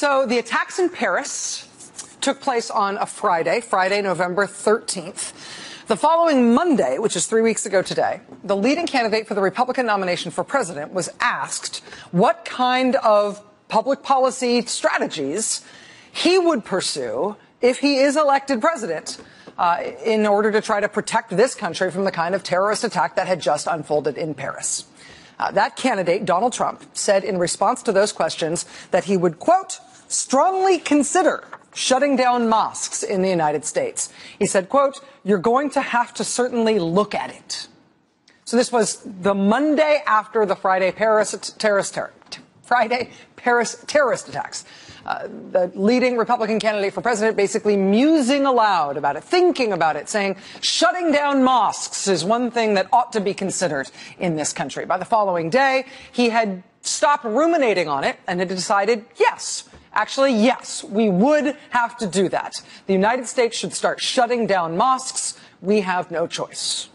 So the attacks in Paris took place on a Friday, November 13th. The following Monday, which is 3 weeks ago today, the leading candidate for the Republican nomination for president was asked what kind of public policy strategies he would pursue if he is elected president in order to try to protect this country from the kind of terrorist attack that had just unfolded in Paris. That candidate, Donald Trump, said in response to those questions that he would, quote, strongly consider shutting down mosques in the United States. He said, quote, you're going to have to certainly look at it. So this was the Monday after the Friday Paris terrorist attacks. The leading Republican candidate for president basically musing aloud about it, thinking about it, saying shutting down mosques is one thing that ought to be considered in this country. By the following day, he had stopped ruminating on it and had decided, yes, we would have to do that. The United States should start shutting down mosques. We have no choice.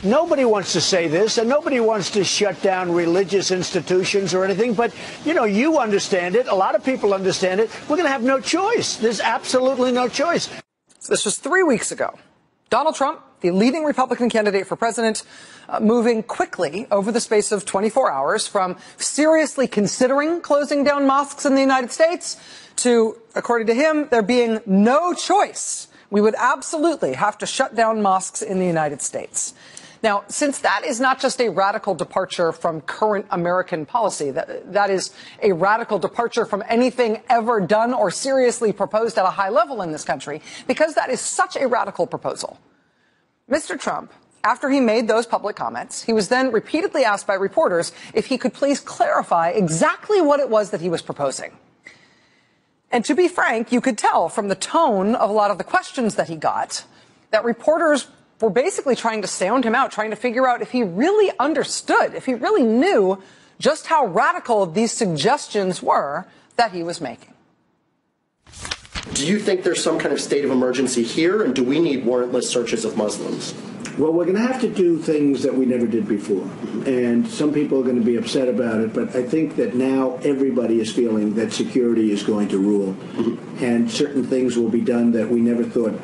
Nobody wants to say this, and nobody wants to shut down religious institutions or anything, but, you understand it. A lot of people understand it. We're going to have no choice. There's absolutely no choice. So this was 3 weeks ago. Donald Trump, the leading Republican candidate for president, moving quickly over the space of 24 hours from seriously considering closing down mosques in the United States to, according to him, there being no choice. We would absolutely have to shut down mosques in the United States. Now, since that is not just a radical departure from current American policy, that is a radical departure from anything ever done or seriously proposed at a high level in this country, because that is such a radical proposal, Mr. Trump, after he made those public comments, he was then repeatedly asked by reporters if he could please clarify exactly what it was that he was proposing. And to be frank, you could tell from the tone of a lot of the questions that he got that reporters were basically trying to sound him out, trying to figure out if he really understood, if he really knew just how radical these suggestions were that he was making. Do you think there's some kind of state of emergency here, and do we need warrantless searches of Muslims? Well, we're going to have to do things that we never did before, and some people are going to be upset about it, but I think that now everybody is feeling that security is going to rule, and certain things will be done that we never thought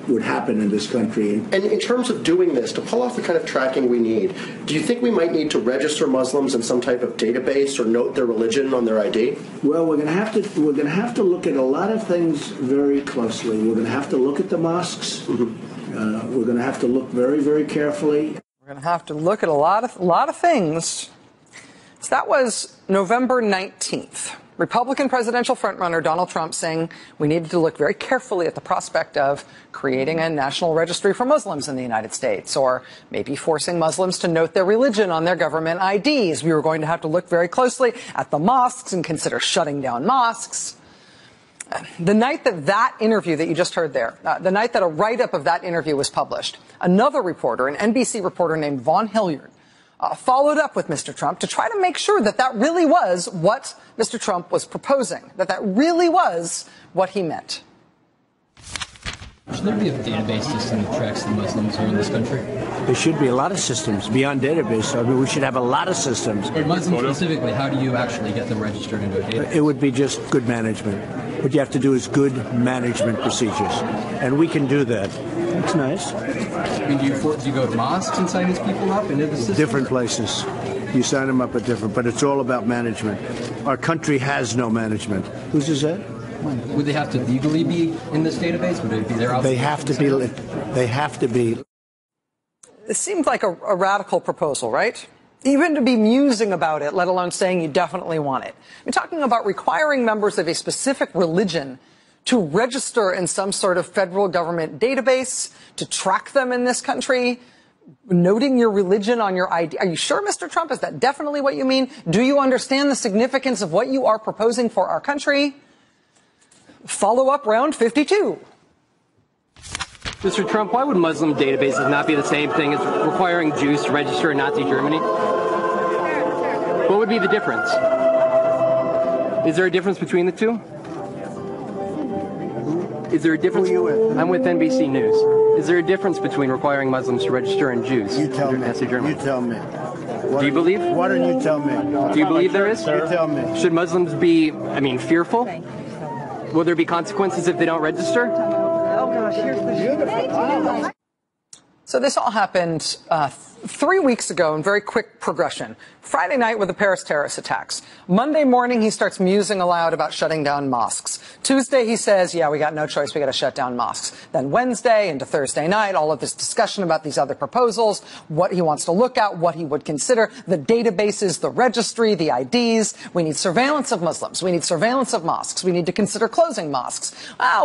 would happen in this country. And in terms of doing this, to pull off the kind of tracking we need, do you think we might need to register Muslims in some type of database or note their religion on their ID? Well, we're going to have to look at a lot of things very closely. We're going to have to look at the mosques. We're going to have to look very, very carefully. We're going to have to look at a lot of things. So that was November 19th. Republican presidential frontrunner Donald Trump saying we needed to look very carefully at the prospect of creating a national registry for Muslims in the United States, or maybe forcing Muslims to note their religion on their government IDs. We were going to have to look very closely at the mosques and consider shutting down mosques. The night that interview that you just heard there, the night that a write-up of that interview was published, another reporter, an NBC reporter named Vaughn Hilliard, followed up with Mr. Trump to try to make sure that that really was what Mr. Trump was proposing, that that really was what he meant. Should there be a database system that tracks the Muslims who are in this country? There should be a lot of systems beyond database. I mean, we should have a lot of systems. For Muslims specifically, how do you actually get them registered into a database? It would be just good management. What you have to do is good management procedures, and we can do that. That's nice. I mean, do you go to mosques and sign these people up into the system? Different places. You sign them up at different, but it's all about management. Our country has no management. Who's this at? Would they have to legally be in this database? Would it be their They have to be. They have to be. It seemed like a radical proposal, right? Even to be musing about it, let alone saying you definitely want it. We're talking about requiring members of a specific religion to register in some sort of federal government database, to track them in this country, noting your religion on your ID. Are you sure, Mr. Trump? Is that definitely what you mean? Do you understand the significance of what you are proposing for our country? Follow-up round 52. Mr. Trump, why would Muslim databases not be the same thing as requiring Jews to register in Nazi Germany? What would be the difference? Is there a difference between the two? Is there a difference? Who are you with? I'm with NBC News. Is there a difference between requiring Muslims to register and Jews? You tell me. Nazi Germany? You tell me. Do you believe? Why don't you tell me? Do you believe there is? You tell me. Should Muslims be, fearful? Will there be consequences if they don't register? Oh, gosh, here's the... So this all happened 3 weeks ago in very quick progression. Friday night with the Paris terrorist attacks. Monday morning, he starts musing aloud about shutting down mosques. Tuesday, he says, yeah, we got no choice. We got to shut down mosques. Then Wednesday into Thursday night, all of this discussion about these other proposals, what he wants to look at, what he would consider, the databases, the registry, the IDs. We need surveillance of Muslims. We need surveillance of mosques. We need to consider closing mosques.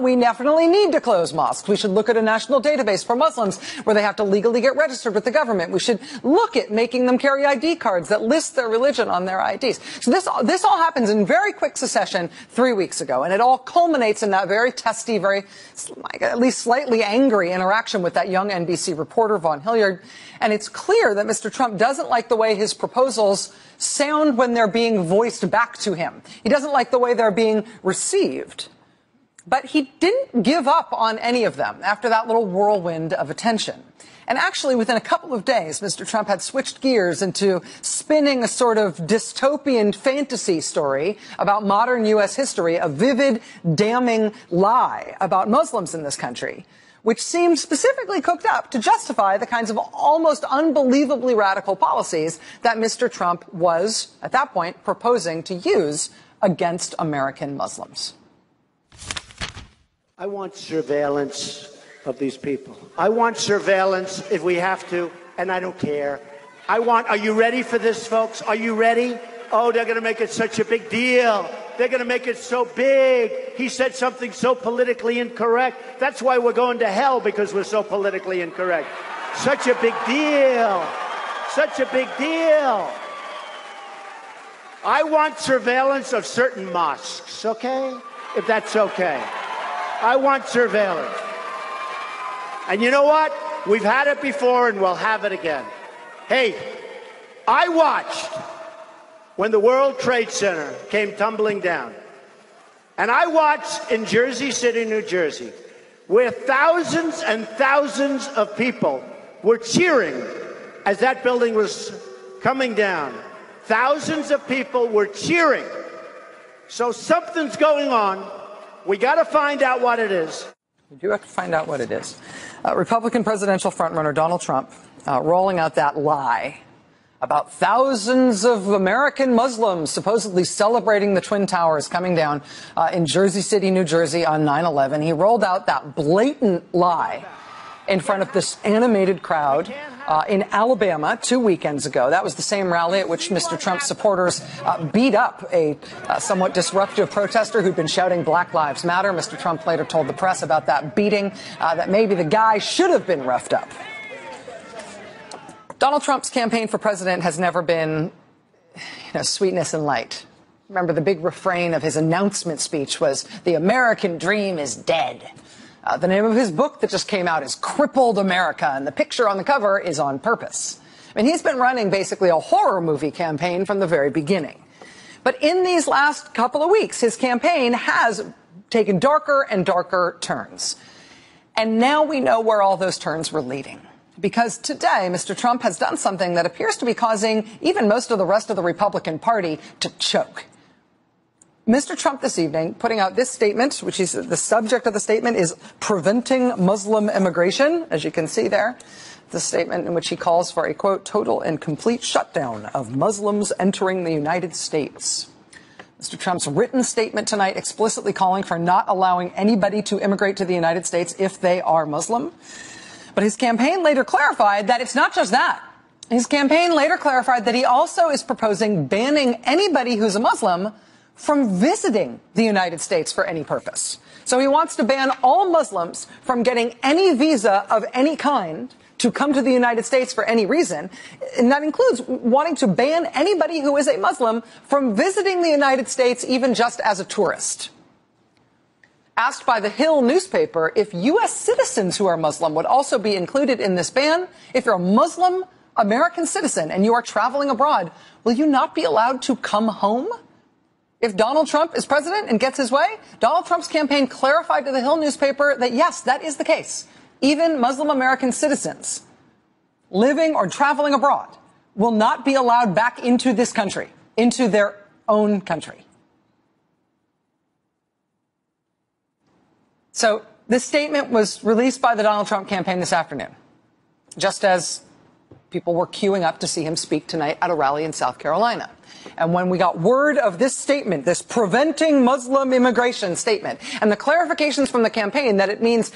We definitely need to close mosques. We should look at a national database for Muslims where they have to legally get registered with the government. We should look at making them carry ID cards that list their religion on their IDs. So this all happens in very quick succession 3 weeks ago, and it all culminates in that very testy, very, at least slightly angry interaction with that young NBC reporter, Vaughn Hilliard. And it's clear that Mr. Trump doesn't like the way his proposals sound when they're being voiced back to him. He doesn't like the way they're being received. But he didn't give up on any of them after that little whirlwind of attention. And actually, within a couple of days, Mr. Trump had switched gears into spinning a sort of dystopian fantasy story about modern U.S. history, a vivid, damning lie about Muslims in this country, which seemed specifically cooked up to justify the kinds of almost unbelievably radical policies that Mr. Trump was, at that point, proposing to use against American Muslims. I want surveillance of these people. I want surveillance if we have to, and I don't care. Are you ready for this, folks? Are you ready? Oh, they're going to make it such a big deal. They're going to make it so big. He said something so politically incorrect. That's why we're going to hell, because we're so politically incorrect. Such a big deal. Such a big deal. I want surveillance of certain mosques, okay? If that's okay. I want surveillance. And you know what? We've had it before and we'll have it again. Hey, I watched when the World Trade Center came tumbling down. And I watched in Jersey City, New Jersey, where thousands and thousands of people were cheering as that building was coming down. Thousands of people were cheering. So something's going on. We got to find out what it is. We do have to find out what it is. Republican presidential frontrunner Donald Trump rolling out that lie about thousands of American Muslims supposedly celebrating the Twin Towers coming down in Jersey City, New Jersey on 9/11. He rolled out that blatant lie in front of this animated crowd in Alabama 2 weekends ago. That was the same rally at which Mr. Trump's supporters beat up a somewhat disruptive protester who'd been shouting Black Lives Matter. Mr. Trump later told the press about that beating, that maybe the guy should have been roughed up. Donald Trump's campaign for president has never been, sweetness and light. Remember, the big refrain of his announcement speech was, "The American dream is dead." The name of his book that just came out is Crippled America, and the picture on the cover is on purpose. I mean, he's been running basically a horror movie campaign from the very beginning. But in these last couple of weeks, his campaign has taken darker and darker turns. And now we know where all those turns were leading. Because today, Mr. Trump has done something that appears to be causing even most of the rest of the Republican Party to choke. Mr. Trump this evening putting out this statement, which is the subject of the statement is preventing Muslim immigration, as you can see there. The statement in which he calls for a, quote, total and complete shutdown of Muslims entering the United States. Mr. Trump's written statement tonight explicitly calling for not allowing anybody to immigrate to the United States if they are Muslim. But his campaign later clarified that it's not just that. His campaign later clarified that he also is proposing banning anybody who's a Muslim from visiting the United States for any purpose. So he wants to ban all Muslims from getting any visa of any kind to come to the United States for any reason. And that includes wanting to ban anybody who is a Muslim from visiting the United States even just as a tourist. Asked by the Hill newspaper if U.S. citizens who are Muslim would also be included in this ban, if you're a Muslim American citizen and you are traveling abroad, will you not be allowed to come home? If Donald Trump is president and gets his way, Donald Trump's campaign clarified to the Hill newspaper that, yes, that is the case. Even Muslim American citizens living or traveling abroad will not be allowed back into this country, into their own country. So this statement was released by the Donald Trump campaign this afternoon, just as people were queuing up to see him speak tonight at a rally in South Carolina. And when we got word of this statement, this preventing Muslim immigration statement, and the clarifications from the campaign that it means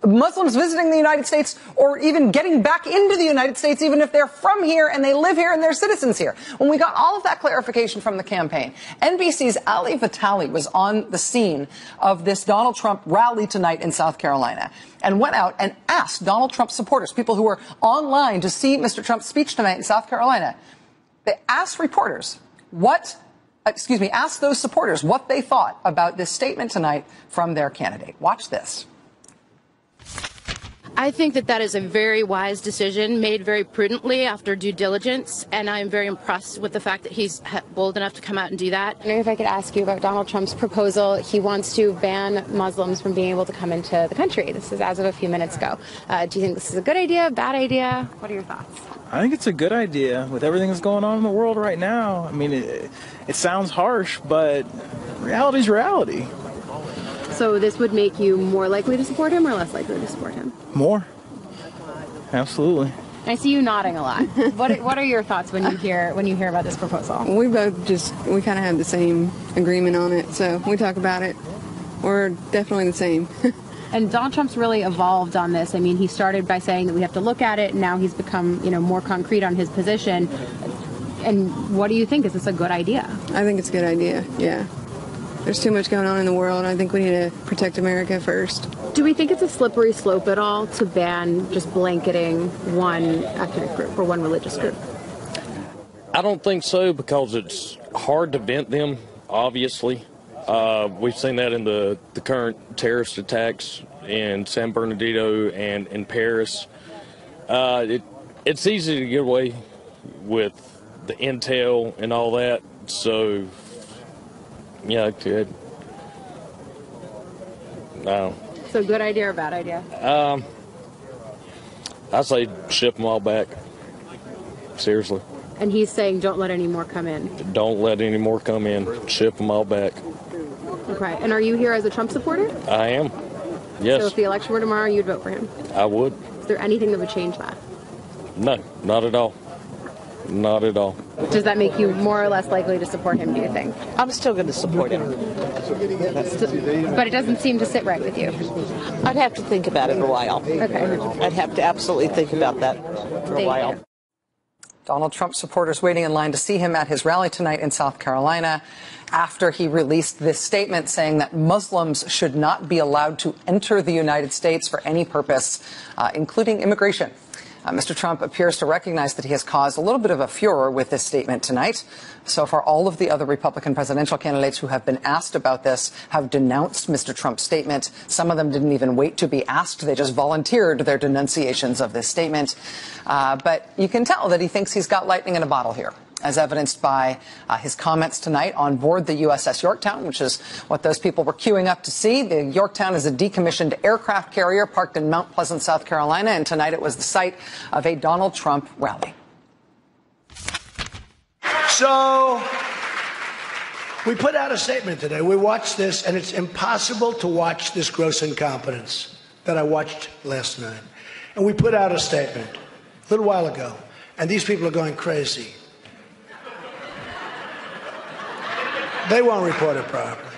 Muslims visiting the United States or even getting back into the United States, even if they're from here and they live here and they're citizens here. When we got all of that clarification from the campaign, NBC's Ali Vitali was on the scene of this Donald Trump rally tonight in South Carolina and went out and asked Donald Trump supporters, people who were online to see Mr. Trump's speech tonight in South Carolina, they asked reporters asked those supporters what they thought about this statement tonight from their candidate. Watch this. I think that is a very wise decision made very prudently after due diligence, and I'm very impressed with the fact that he's bold enough to come out and do that. I wonder if I could ask you about Donald Trump's proposal. He wants to ban Muslims from being able to come into the country. This is as of a few minutes ago. Do you think this is a good idea, bad idea? What are your thoughts? I think it's a good idea with everything that's going on in the world right now. I mean, it sounds harsh, but reality's reality. So this would make you more likely to support him or less likely to support him? More. Absolutely. I see you nodding a lot. What are your thoughts when you hear about this proposal? We both we kind of have the same agreement on it, so we talk about it. We're definitely the same. And Donald Trump's really evolved on this. I mean, he started by saying that we have to look at it, and now he's become, more concrete on his position. And what do you think? Is this a good idea? I think it's a good idea, yeah. There's too much going on in the world. I think we need to protect America first. Do we think it's a slippery slope at all to ban just blanketing one ethnic group or one religious group? I don't think so, because it's hard to vent them, obviously. We've seen that in the current terrorist attacks in San Bernardino and in Paris. It's easy to get away with the intel and all that, so yeah, it could. No. So good idea or bad idea? I say ship them all back. Seriously. And he's saying don't let any more come in. Don't let any more come in. Ship them all back. Okay. And are you here as a Trump supporter? I am. Yes. So if the election were tomorrow, you'd vote for him? I would. Is there anything that would change that? No, not at all. Not at all. Does that make you more or less likely to support him, do you think? I'm still going to support him. But it doesn't seem to sit right with you. I'd have to think about it a while. Okay. I'd have to absolutely think about that for a while. Donald Trump supporters waiting in line to see him at his rally tonight in South Carolina after he released this statement saying that Muslims should not be allowed to enter the United States for any purpose, including immigration. Mr. Trump appears to recognize that he has caused a little bit of a furor with this statement tonight. So far, all of the other Republican presidential candidates who have been asked about this have denounced Mr. Trump's statement. Some of them didn't even wait to be asked. They just volunteered their denunciations of this statement. But you can tell that he thinks he's got lightning in a bottle here, as evidenced by his comments tonight on board the USS Yorktown, which is what those people were queuing up to see. The Yorktown is a decommissioned aircraft carrier parked in Mount Pleasant, South Carolina, and tonight it was the site of a Donald Trump rally. So we put out a statement today. We watched this, and it's impossible to watch this gross incompetence that I watched last night. And we put out a statement a little while ago, and these people are going crazy. They won't report it properly.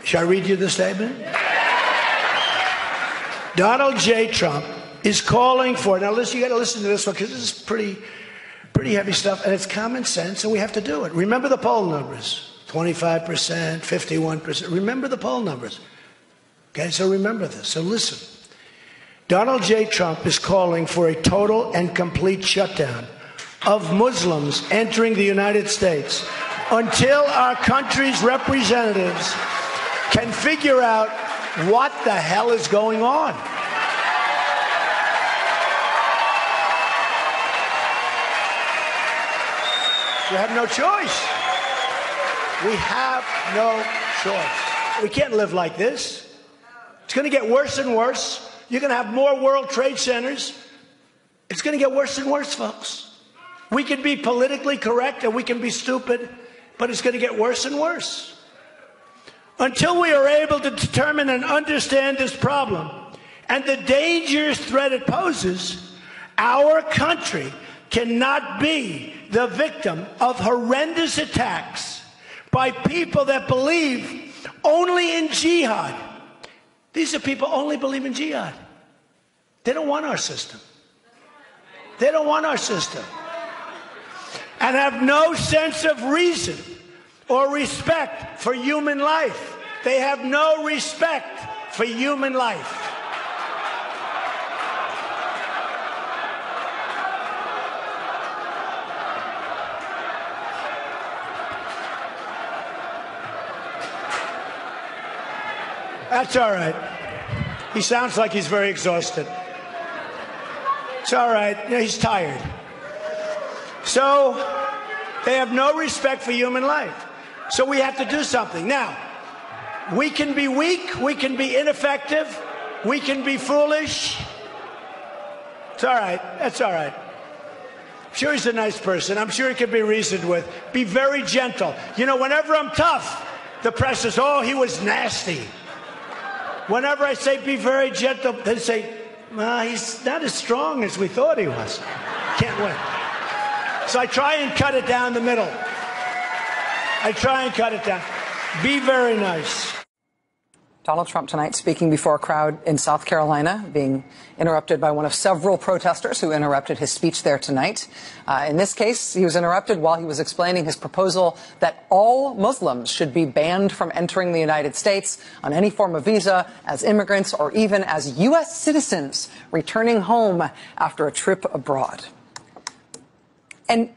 Shall I read you the statement? Donald J. Trump is calling for, now listen, you got to listen to this one because this is pretty heavy stuff, and it's common sense, and we have to do it. Remember the poll numbers, 25%, 51%. Remember the poll numbers. Okay, so remember this. So listen. Donald J. Trump is calling for a total and complete shutdown of Muslims entering the United States until our country's representatives can figure out what the hell is going on. We have no choice. We have no choice. We can't live like this. It's going to get worse and worse. You're going to have more World Trade Centers. It's going to get worse and worse, folks. We can be politically correct and we can be stupid, but it's going to get worse and worse. Until we are able to determine and understand this problem and the dangerous threat it poses, our country cannot be the victim of horrendous attacks by people that believe only in jihad. These are people who only believe in jihad. They don't want our system. They don't want our system. And have no sense of reason or respect for human life. They have no respect for human life. That's all right. He sounds like he's very exhausted. It's all right. Yeah, he's tired. So they have no respect for human life. So we have to do something. Now, we can be weak. We can be ineffective. We can be foolish. It's all right. That's all right. I'm sure he's a nice person. I'm sure he can be reasoned with. Be very gentle. You know, whenever I'm tough, the press says, oh, he was nasty. Whenever I say be very gentle, they say, he's not as strong as we thought he was. Can't win. So I try and cut it down the middle. I try and cut it down. Be very nice. Donald Trump tonight speaking before a crowd in South Carolina, being interrupted by one of several protesters who interrupted his speech there tonight. In this case, he was interrupted while he was explaining his proposal that all Muslims should be banned from entering the United States on any form of visa as immigrants or even as U.S. citizens returning home after a trip abroad. And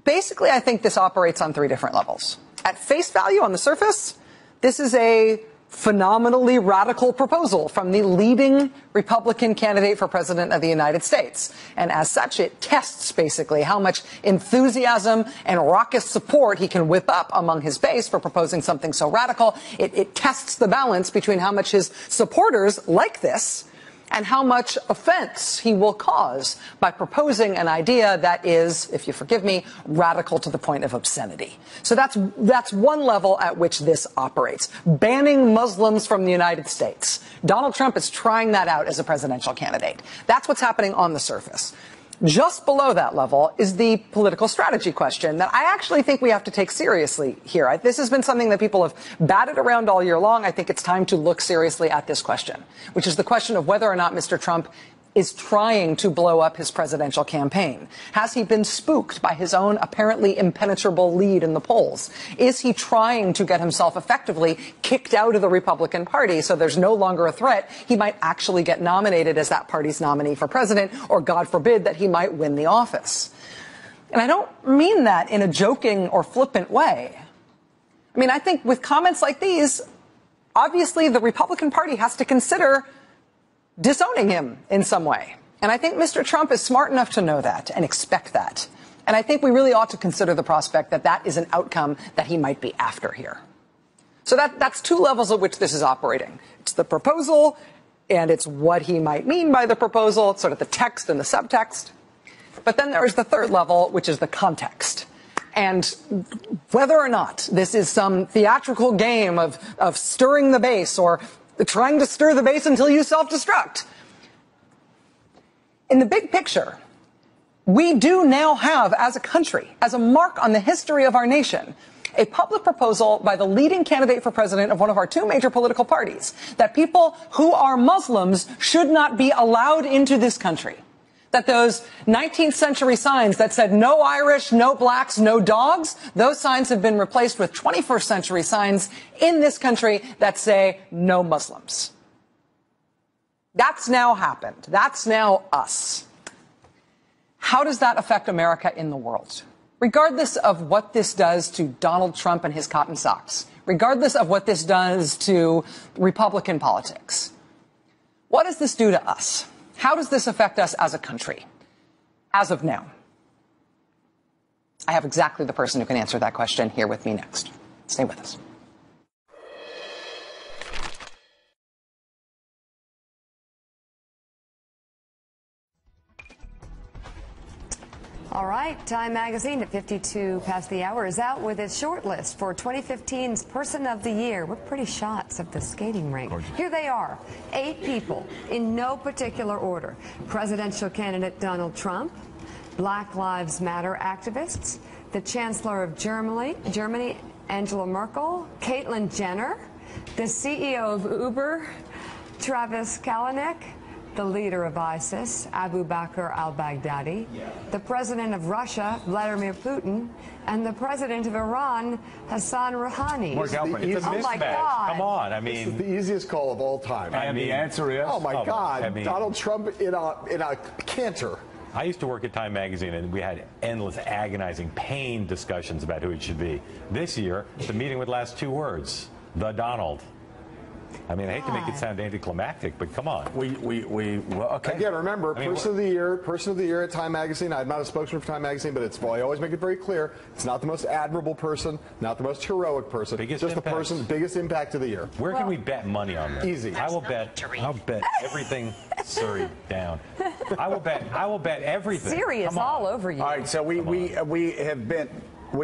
basically, I think this operates on three different levels. At face value, on the surface, this is a phenomenally radical proposal from the leading Republican candidate for president of the United States. And as such, it tests basically how much enthusiasm and raucous support he can whip up among his base for proposing something so radical. It tests the balance between how much his supporters like this and how much offense he will cause by proposing an idea that is, if you forgive me, radical to the point of obscenity. So that's one level at which this operates. Banning Muslims from the United States. Donald Trump is trying that out as a presidential candidate. That's what's happening on the surface. Just below that level is the political strategy question that I actually think we have to take seriously here. This has been something that people have batted around all year long. I think it's time to look seriously at this question, which is the question of whether or not Mr. Trump is trying to blow up his presidential campaign. Has he been spooked by his own apparently impenetrable lead in the polls? Is he trying to get himself effectively kicked out of the Republican Party so there's no longer a threat he might actually get nominated as that party's nominee for president, or God forbid that he might win the office? And I don't mean that in a joking or flippant way. I mean, I think with comments like these, obviously the Republican Party has to consider disowning him in some way. And I think Mr. Trump is smart enough to know that and expect that. And I think we really ought to consider the prospect that that is an outcome that he might be after here. So that's two levels at which this is operating. It's the proposal, and it's what he might mean by the proposal. It's sort of the text and the subtext. But then there is the third level, which is the context. And whether or not this is some theatrical game of stirring the base or trying to stir the base until you self-destruct. In the big picture, we do now have, as a country, as a mark on the history of our nation, a public proposal by the leading candidate for president of one of our two major political parties that people who are Muslims should not be allowed into this country. That those 19th century signs that said no Irish, no blacks, no dogs, those signs have been replaced with 21st century signs in this country that say no Muslims. That's now happened. That's now us. How does that affect America in the world? Regardless of what this does to Donald Trump and his cotton socks, regardless of what this does to Republican politics, what does this do to us? How does this affect us as a country, as of now? I have exactly the person who can answer that question here with me next. Stay with us. All right, Time Magazine at 52 past the hour is out with its shortlist for 2015's Person of the Year. What pretty shots of the skating rink. Here they are, 8 people in no particular order. Presidential candidate Donald Trump, Black Lives Matter activists, the Chancellor of Germany, Angela Merkel, Caitlyn Jenner, the CEO of Uber, Travis Kalanick, the leader of ISIS, Abu Bakr al-Baghdadi, the president of Russia, Vladimir Putin, and the president of Iran, Hassan Rouhani. It's a oh my mismatch. God. Come on, I mean, this is the easiest call of all time. And the answer is, oh my God, I mean, Donald Trump in a canter. I used to work at Time Magazine, and we had endless, agonizing, pain discussions about who it should be. This year, the meeting would last 2 words: the Donald. I mean, I hate to make it sound anticlimactic, but come on. Okay. Again, remember, Person of the Year at Time Magazine. I'm not a spokesman for Time Magazine, but I always make it very clear: it's not the most admirable person, not the most heroic person, just the person, biggest impact of the year. Where can we bet money on this? Easy. I'll bet everything. Surrey down. I will bet everything. Siri is all over you. All right, so we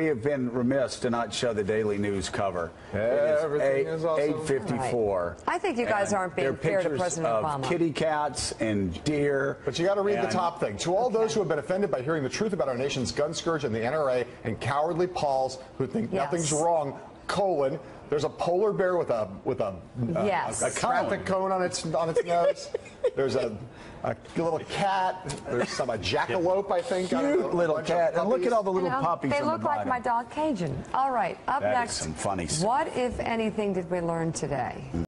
have been remiss to not show the daily news cover. Everything is awesome. 8:54. Right. I think you guys aren't being fair to President Obama. Kitty cats and deer. But you got to read the top thing. To all those who have been offended by hearing the truth about our nation's gun scourge and the NRA, and cowardly Pauls who think nothing's wrong, there's a polar bear with a traffic cone on its nose. There's a little cat. There's a jackalope, I think. Cute little cat. And look at all the little puppies. They look like my dog Cajun. All right, up That next. is some funny stuff. What, if anything, did we learn today?